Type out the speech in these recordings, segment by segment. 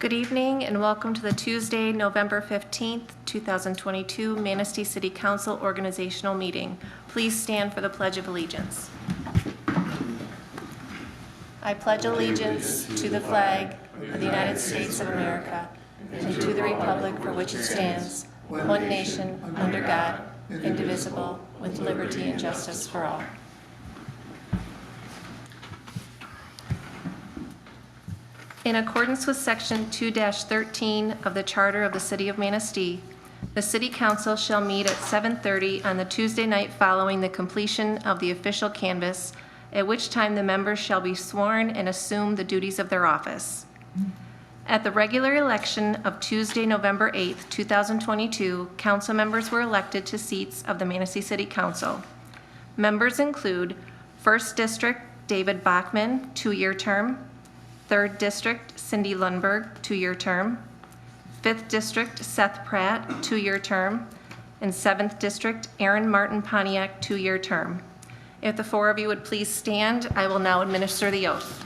Good evening and welcome to the Tuesday, November 15th, 2022 Manistee City Council organizational meeting. Please stand for the Pledge of Allegiance. I pledge allegiance to the flag of the United States of America and to the republic for which it stands, one nation, under God, indivisible, with liberty and justice for all. In accordance with Section 2-13 of the Charter of the City of Manistee, the City Council shall meet at 7:30 on the Tuesday night following the completion of the official canvass, at which time the members shall be sworn and assume the duties of their office. At the regular election of Tuesday, November 8th, 2022, council members were elected to seats of the Manistee City Council. Members include 1st District David Bachman, 2-year term, 3rd District Cindy Lundberg, 2-year term, 5th District Seth Pratt, 2-year term, and 7th District Aaron Martin Pontiac, 2-year term. If the four of you would please stand, I will now administer the oath.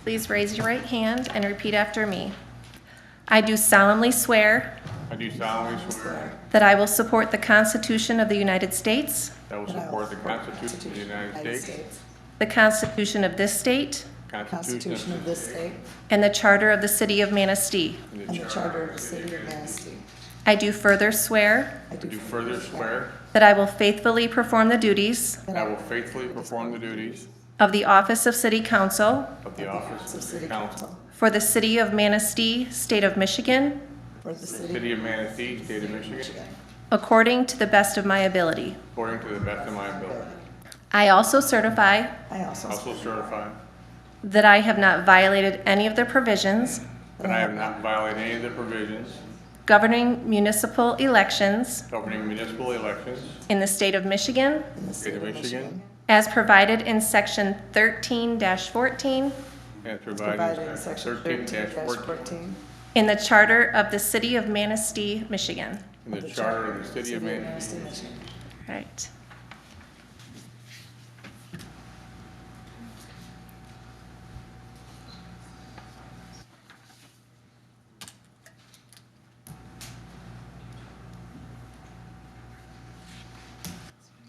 Please raise your right hand and repeat after me. I do solemnly swear that I will support the Constitution of the United States, That will support the Constitution of the United States, the Constitution of this state, Constitution of this state, and the Charter of the City of Manistee. and the Charter of the City of Manistee. I do further swear I do further swear that I will faithfully perform the duties that I will faithfully perform the duties of the Office of City Council of the Office of City Council for the City of Manistee, State of Michigan, for the City of Manistee, State of Michigan, according to the best of my ability. according to the best of my ability. I also certify I also Also certify that I have not violated any of the provisions that I have not violated any of the provisions governing municipal elections governing municipal elections in the State of Michigan in the State of Michigan as provided in Section 13-14 and provided in section 13-14 13-14 in the Charter of the City of Manistee, Michigan. in the Charter of the City of Manistee. Michigan. Right.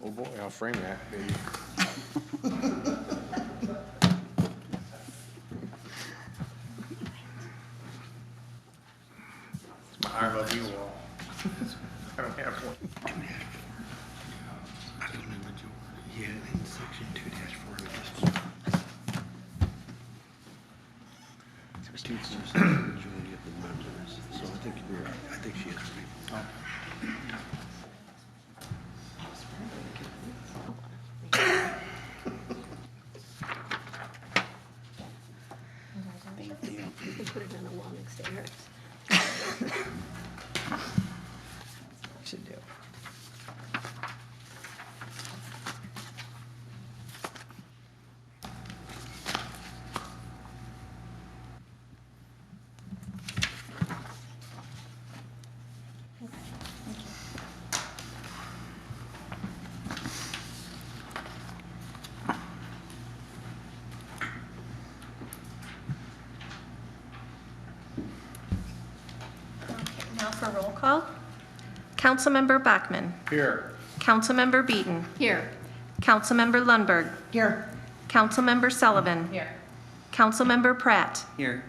Oh boy, I'll frame that, baby. It's my I love you wall. I don't have one. I don't know majority. Yeah, in section 2-4 of this. Two-thirds majority of the members, so I think you're right. I think she has to be. We put it on the wall next to Eric's. Should do. Now for roll call. Councilmember Bachman. Here. Councilmember Beaton. Here. Councilmember Lundberg. Here. Councilmember Sullivan. Here. Councilmember Pratt. Here.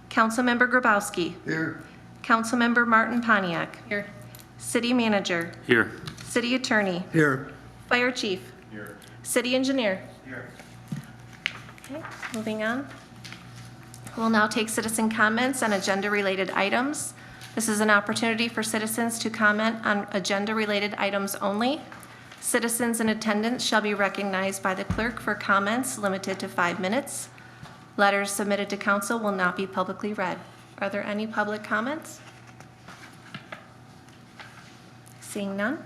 Councilmember Grabowski. Here. Councilmember Martin Pontiac. Here. City Manager. Here. City Attorney. Here. Fire Chief. Here. City Engineer. Here. Okay, moving on. We'll now take citizen comments on agenda-related items. This is an opportunity for citizens to comment on agenda-related items only. Citizens in attendance shall be recognized by the clerk for comments limited to 5 minutes. Letters submitted to council will not be publicly read. Are there any public comments? Seeing none.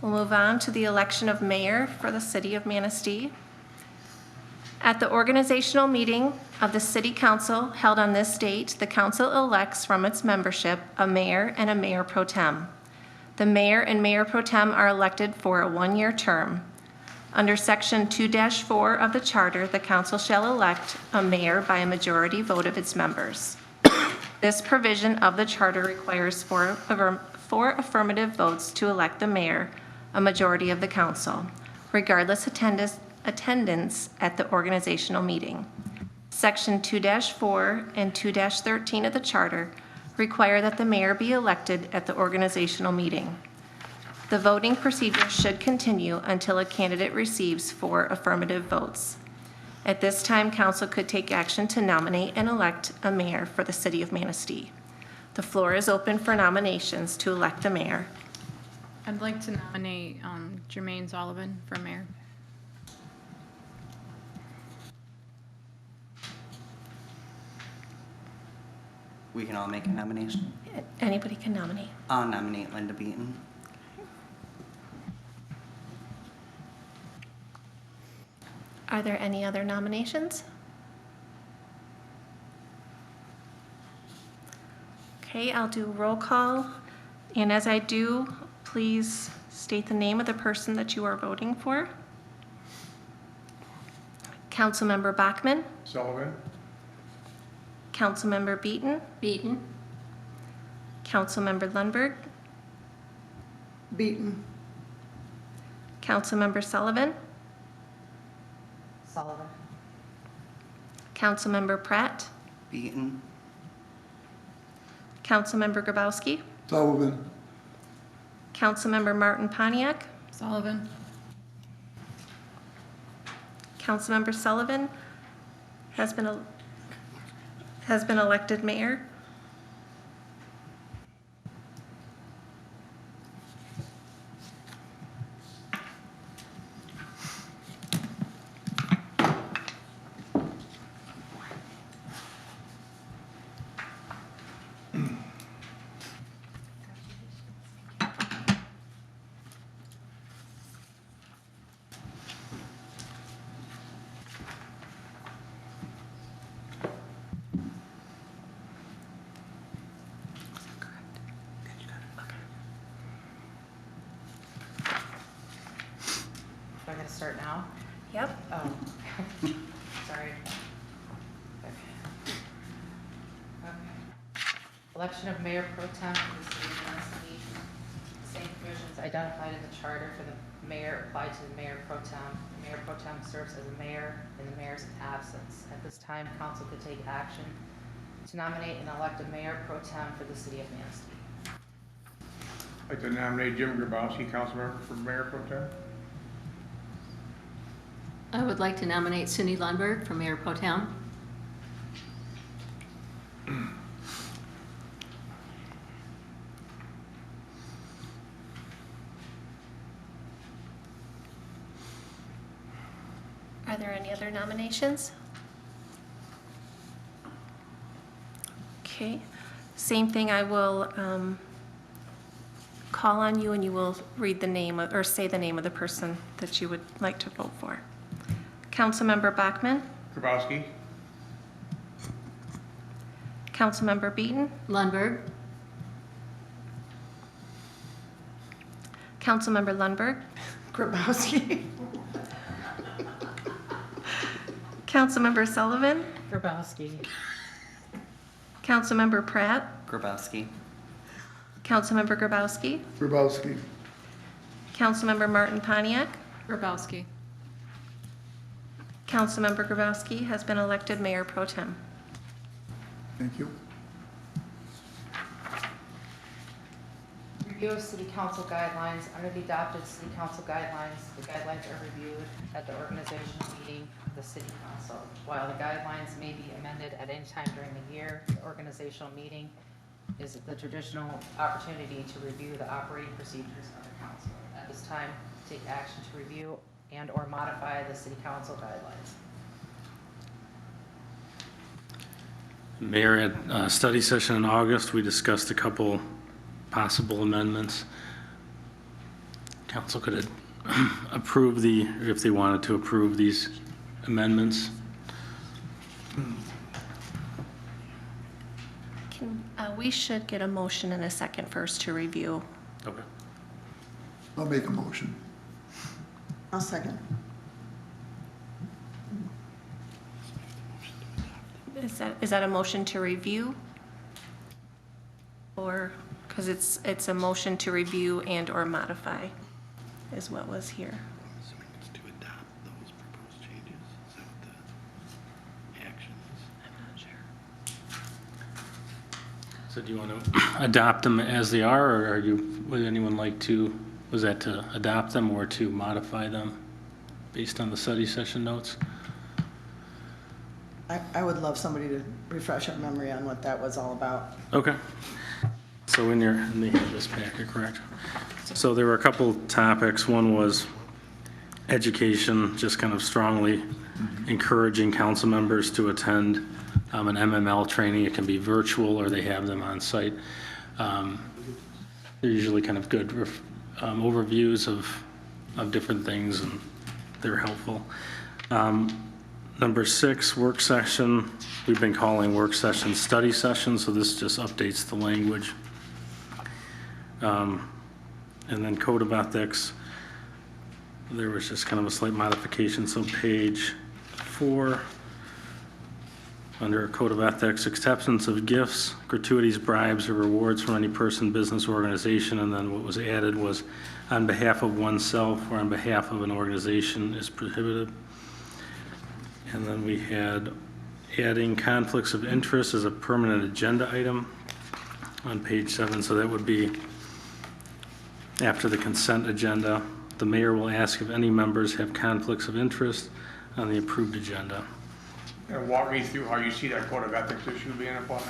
We'll move on to the election of mayor for the City of Manistee. At the organizational meeting of the City Council held on this date, the council elects from its membership a mayor and a mayor pro tem. The mayor and mayor pro tem are elected for a one-year term. Under Section 2-4 of the Charter, the council shall elect a mayor by a majority vote of its members. This provision of the charter requires four affirmative votes to elect the mayor, a majority of the council, regardless attendance at the organizational meeting. Section 2-4 and 2-13 of the charter require that the mayor be elected at the organizational meeting. The voting procedure should continue until a candidate receives 4 affirmative votes. At this time, council could take action to nominate and elect a mayor for the city of Manistee. The floor is open for nominations to elect a mayor. I'd like to nominate Jermaine Sullivan for mayor. We can all make a nomination. Anybody can nominate. I'll nominate Linda Beaton. Are there any other nominations? Okay, I'll do roll call. And as I do, please state the name of the person that you are voting for. Councilmember Bachman, Sullivan, Councilmember Beaton, Beaton. Councilmember Lundberg, Beaton. Councilmember Sullivan, Sullivan. Councilmember Pratt, Beaton. Councilmember Grabowski, Sullivan. Councilmember Martin Pontiac, Sullivan. Councilmember Sullivan has been elected mayor. Do I gotta start now? Yep. Oh, sorry. Okay. Election of mayor pro tem for the city of Manistee. The same provisions identified in the charter for the mayor apply to the mayor pro tem. The mayor pro tem serves as a mayor in the mayor's absence. At this time, council could take action to nominate and elect a mayor pro tem for the city of Manistee. I'd like to nominate Jim Grabowski, council member for mayor pro tem. I would like to nominate Cindy Lundberg for mayor pro tem. Are there any other nominations? Okay, same thing, I will call on you and you will read the name or say the name of the person that you would like to vote for. Councilmember Bachman, Grabowski, Councilmember Beaton, Lundberg. Councilmember Lundberg, Grabowski. Councilmember Sullivan, Grabowski. Councilmember Pratt, Grabowski. Councilmember Grabowski, Grabowski. Councilmember Martin Pontiac, Grabowski. Councilmember Grabowski has been elected mayor pro tem. Thank you. Review of city council guidelines. Under the adopted city council guidelines, the guidelines are reviewed at the organizational meeting of the city council. While the guidelines may be amended at any time during the year, the organizational meeting is the traditional opportunity to review the operating procedures of the council. At this time, take action to review and/or modify the city council guidelines. Mayor, at a study session in August, we discussed a couple possible amendments. Council could approve if they wanted to approve these amendments. We should get a motion in a second first to review. Okay. I'll make a motion. I'll second. Is that a motion to review? Or, because it's a motion to review and/or modify is what was here. Assuming it's to adopt those proposed changes, is that what the action is? I'm not sure. So do you want to adopt them as they are, or would anyone like to, was that to adopt them or to modify them based on the study session notes? I would love somebody to refresh our memory on what that was all about. Okay. So in they have this packet, correct? So there were a couple topics. One was education, just kind of strongly encouraging council members to attend an MML training. It can be virtual or they have them on site. They're usually kind of good overviews of different things, and they're helpful. Number 6, work session. We've been calling work session study session, so this just updates the language. And then code of ethics. There was just kind of a slight modification. So page 4, under code of ethics, acceptance of gifts, gratuities, bribes, or rewards from any person, business, or organization. And then what was added was on behalf of oneself or on behalf of an organization is prohibited. And then we had adding conflicts of interest as a permanent agenda item on page 7. So that would be after the consent agenda. The mayor will ask if any members have conflicts of interest on the approved agenda. And walk me through how you see that code of ethics issue being applied?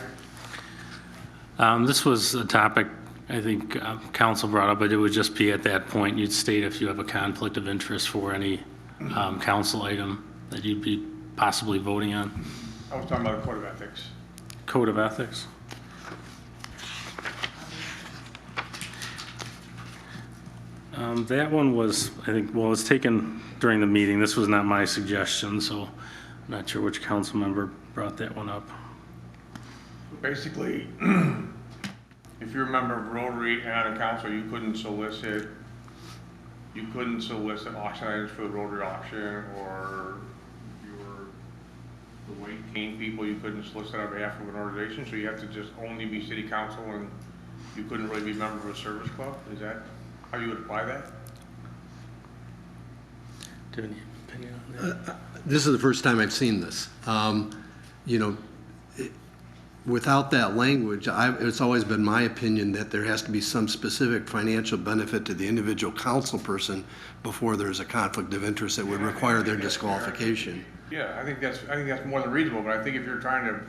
This was a topic I think council brought up, but it would just be at that point, you'd state if you have a conflict of interest for any council item that you'd be possibly voting on. I was talking about the code of ethics. Code of ethics. That one was, I think, well, it was taken during the meeting. This was not my suggestion, so I'm not sure which council member brought that one up. Basically, if you're a member of Rotary and on a council, you couldn't solicit auction items for the Rotary auction, or you were the weight cane people, you couldn't solicit on behalf of an organization, so you have to just only be city council and you couldn't really be a member of a service club? Is that how you would apply that? Do you have any opinion on that? This is the first time I've seen this. You know, without that language, it's always been my opinion that there has to be some specific financial benefit to the individual council person before there's a conflict of interest that would require their disqualification. Yeah, I think that's more than reasonable, but I think if you're trying to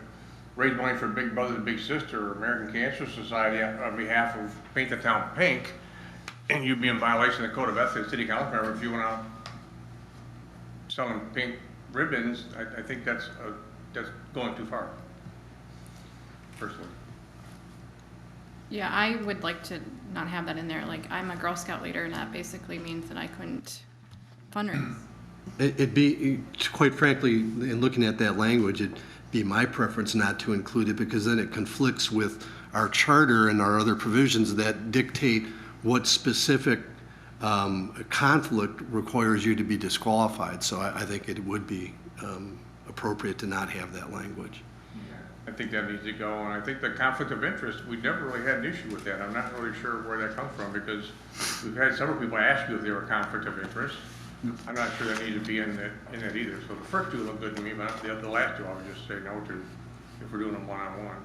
raise money for Big Brother and Big Sister or American Cancer Society on behalf of Paint the Town Pink, and you'd be in violation of the code of ethics, city council member, if you went out selling pink ribbons, I think that's going too far, personally. Yeah, I would like to not have that in there. Like, I'm a Girl Scout leader, and that basically means that I couldn't fundraise. It'd be, quite frankly, in looking at that language, it'd be my preference not to include it, because then it conflicts with our charter and our other provisions that dictate what specific conflict requires you to be disqualified. So I think it would be appropriate to not have that language. I think that needs to go, and I think the conflict of interest, we never really had an issue with that. I'm not really sure where that comes from, because we've had several people ask you if they were a conflict of interest. I'm not sure that needs to be in that either. So the first two look good to me, but the last two I would just say no to if we're doing them one-on-one.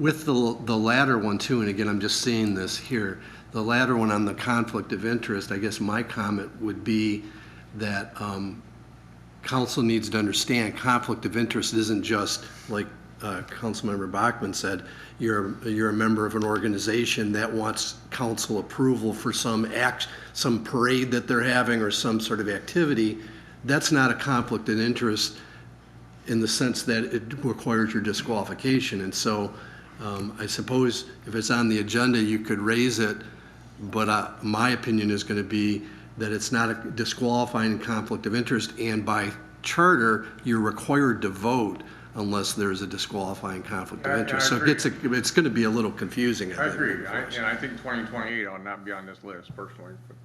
With the latter one too, and again, I'm just seeing this here, the latter one on the conflict of interest, I guess my comment would be that council needs to understand conflict of interest isn't just, like Councilmember Bachman said, you're a member of an organization that wants council approval for some parade that they're having or some sort of activity. That's not a conflict of interest in the sense that it requires your disqualification. And so I suppose if it's on the agenda, you could raise it, but my opinion is going to be that it's not a disqualifying conflict of interest, and by charter, you're required to vote unless there's a disqualifying conflict I of interest. So agree. it's going to be a little confusing. I think. agree, and I think 2028 ought not be on this list personally, but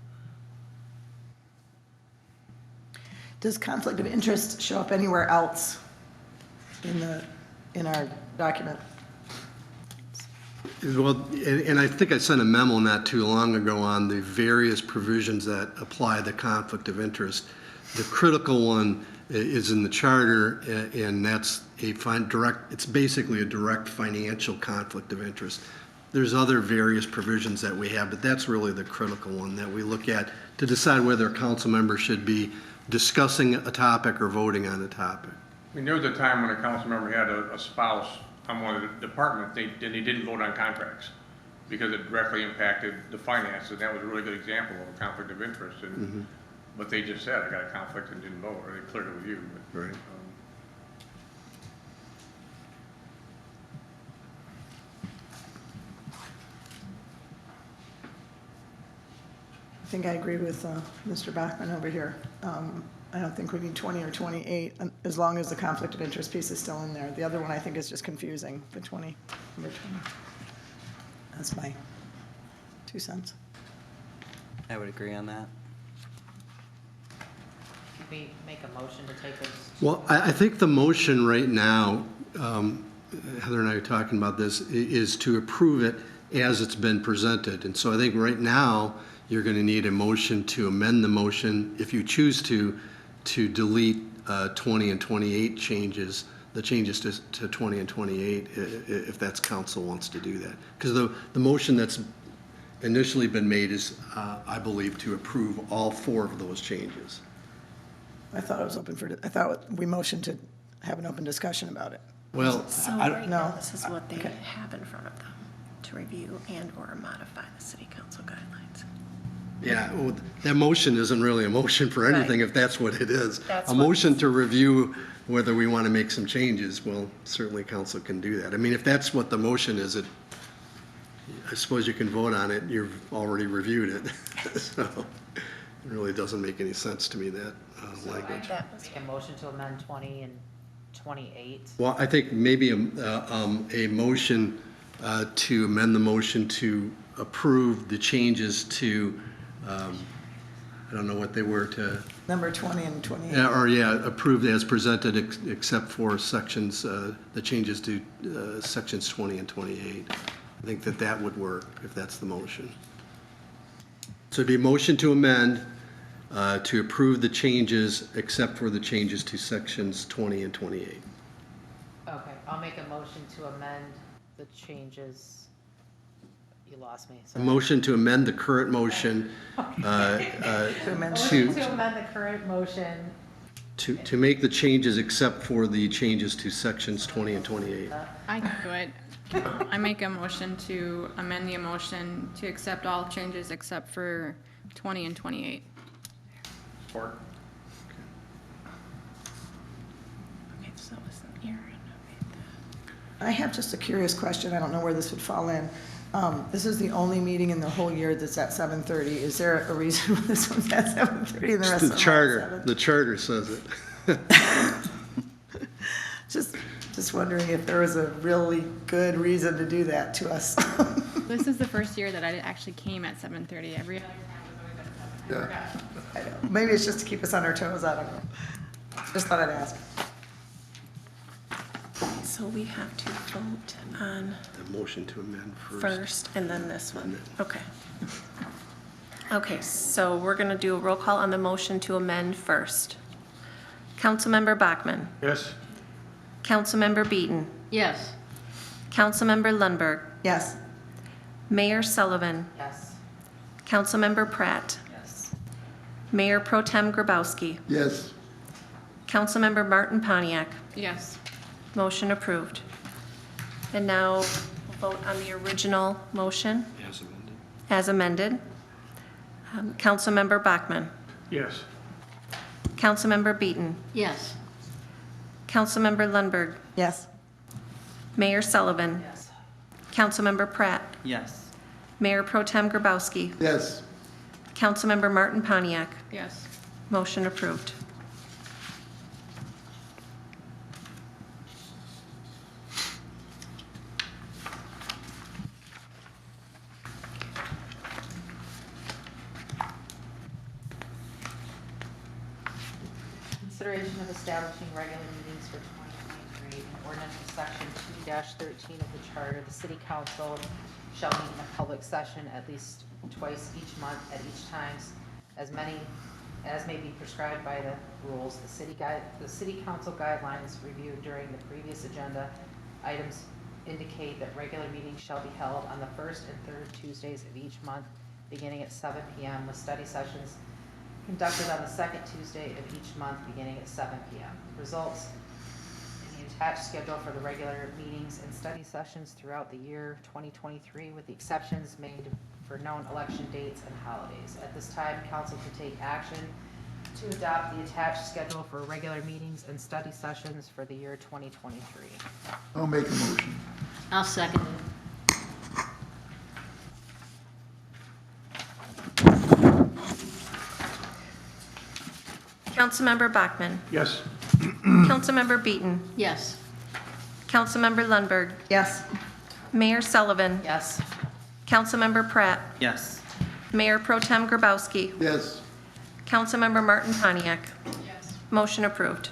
Does conflict of interest show up anywhere else in our document? Well, and I think I sent a memo not too long ago on the various provisions that apply the conflict of interest. The critical one is in the charter, and that's it's basically a direct financial conflict of interest. There's other various provisions that we have, but that's really the critical one that we look at to decide whether a council member should be discussing a topic or voting on a topic. I mean, there was a time when a council member had a spouse on one of the departments, they didn't vote on contracts because it directly impacted the finances. That was a really good example of a conflict of interest. And but they just said, I got a conflict and didn't vote, or they cleared it with you. But, Right. I think I agree with Mr. Bachman over here. I don't think we need 20 or 28, as long as the conflict of interest piece is still in there. The other one, I think, is just confusing, the 20, number 20. That's my 2 cents. I would agree on that. Can we make a motion to take those? Well, I think the motion right now, Heather and I are talking about this, is to approve it as it's been presented. And so I think right now, you're going to need a motion to amend the motion, if you choose to delete 20 and 28 changes, the changes to 20 and 28, if that's council wants to do that. Because the motion that's initially been made is, I believe, to approve all 4 of those changes. I thought it was open for, I thought we motioned to have an open discussion about it. Well, So I- right now, No. this is what they Okay. have in front of them, to review and/or modify the city council guidelines. yeah, well, that motion isn't really a motion for anything Right. if that's what it is. That's A what- motion to review whether we want to make some changes, well, certainly council can do that. I mean, if that's what the motion is, I suppose you can vote on it, you've already reviewed it. So it really doesn't make any sense to me, that language. That was Make a motion to amend 20 and 28. Well, I think maybe a motion to amend the motion to approve the changes to, I don't know what they were, to, Number 20 and 28. approved as presented except for sections, the changes to sections 20 and 28. I think that would work if that's the motion. So it'd be a motion to amend to approve the changes except for the changes to sections 20 and 28. Okay, I'll make a motion to amend the changes. You lost me. A sorry. motion to amend the current motion To amend. Motion to amend the current motion. to make the changes except for the changes to sections 20 and 28. I can do it. I make a motion to amend the motion to accept all changes except for 20 and 28. support. Okay, so it was Aaron who made that. I have just a curious question. I don't know where this would fall in. This is the only meeting in the whole year that's at 7:30. Is there a reason why this one's at 7:30 and the rest of them are at 7? The charter says it. Just wondering if there was a really good reason to do that to us. This is the first year that I actually came at 7:30. Every other time was always at 7. I know. Maybe it's just to keep us on our toes. I don't know. Just thought I'd ask. So we have to vote on The motion to amend first. first and then this one. Okay. Okay, so we're going to do a roll call on the motion to amend first. Councilmember Bachmann. Yes. Councilmember Beaton. Yes. Councilmember Lundberg. Yes. Mayor Sullivan. Yes. Councilmember Pratt. Yes. Mayor Pro Tem Grabowski. Yes. Councilmember Martin Pontiac. Yes. Motion approved. And now we'll vote on the original motion As amended. as amended. Councilmember Bachmann. Yes. Councilmember Beaton. Yes. Councilmember Lundberg. Yes. Mayor Sullivan. Yes. Councilmember Pratt. Yes. Mayor Pro Tem Grabowski. Yes. Councilmember Martin Pontiac. Yes. Motion approved. Consideration of establishing regular meetings for 2023. In ordinance with section 2-13 of the charter, the city council shall meet in a public session at least twice each month at each times, as may be prescribed by the rules. The city council guidelines reviewed during the previous agenda items indicate that regular meetings shall be held on the first and third Tuesdays of each month, beginning at 7 p.m., with study sessions conducted on the second Tuesday of each month, beginning at 7 p.m. Results in the attached schedule for the regular meetings and study sessions throughout the year 2023, with the exceptions made for known election dates and holidays. At this time, council can take action to adopt the attached schedule for regular meetings and study sessions for the year 2023. I'll make a motion. I'll second it. Councilmember Bachmann. Yes. Councilmember Beaton. Yes. Councilmember Lundberg. Yes. Mayor Sullivan. Yes. Councilmember Pratt. Yes. Mayor Pro Tem Grabowski. Yes. Councilmember Martin Pontiac. Motion approved.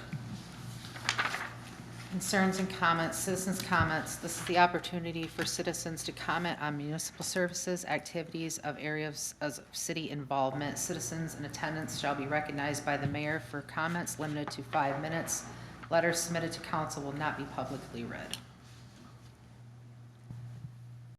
Concerns and comments, citizens' comments. This is the opportunity for citizens to comment on municipal services, activities of areas of city involvement. Citizens in attendance shall be recognized by the mayor for comments limited to 5 minutes. Letters submitted to council will not be publicly read.